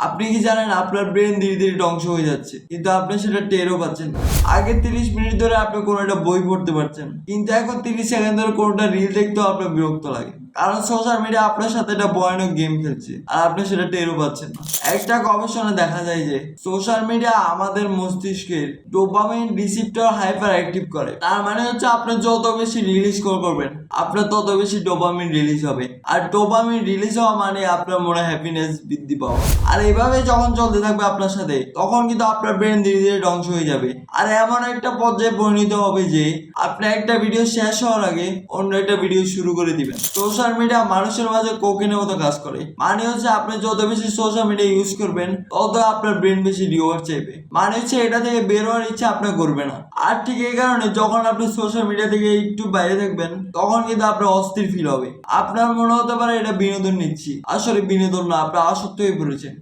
আপনি কি জানেন আপনার ব্রেন ধীরে ধীরে ধ্বংস হয়ে যাচ্ছে, কিন্তু আপনি সেটা টেরও পাচ্ছেন না। আগে 30 মিনিট ধরে আপনি কোনো একটা বই পড়তে পারছেন, কিন্তু এখন 30 সেকেন্ড ধরে কোনোটা রিল দেখতেও আপনার বিরক্ত লাগে, কারণ সোশ্যাল মিডিয়া আপনার সাথে একটা ভয়ানক গেম খেলছে আর আপনি সেটা টেরও পাচ্ছেন না। একটা গবেষণায় দেখা যায় যে সোশ্যাল মিডিয়া আমাদের মস্তিষ্কের ডোপামিন রিসিপ্টর হাইপার অ্যাক্টিভ করে। তার মানে হচ্ছে আপনি যত বেশি রিল স্ক্রল করবেন আপনার তত বেশি ডোপামিন রিলিজ হবে, আর ডোপামিন রিলিজ হওয়া মানে আপনার মনে হ্যাপিনেস বৃদ্ধি পাওয়া। আর এইভাবে যখন চলতে থাকবে আপনার সাথে, তখন কিন্তু আপনার ব্রেন ধীরে ধীরে ধ্বংস হয়ে যাবে। আর এমন একটা পর্যায়ে পরিণত হবে যে আপনি একটা ভিডিও শেষ হওয়ার আগে অন্য একটা ভিডিও শুরু করে দিবেন। সোশ্যাল মিডিয়া মানুষের মাঝে কোকেনের মতো কাজ করে, মানে হচ্ছে আপনি যত বেশি সোশ্যাল মিডিয়া ইউজ করবেন তত আপনার ব্রেন বেশি রিওয়ার্ড চাইবে, মানে হচ্ছে এটা থেকে বের হওয়ার ইচ্ছা আপনার করবে না। আর ঠিক এই কারণে যখন আপনি সোশ্যাল মিডিয়া থেকে একটু বাইরে থাকবেন তখন কিন্তু আপনার অস্থির ফিল হবে। আপনার মনে হতে পারে এটা বিনোদন নিচ্ছি, আসলে বিনোদন না, আপনি আসক্ত হয়ে পড়েছেন।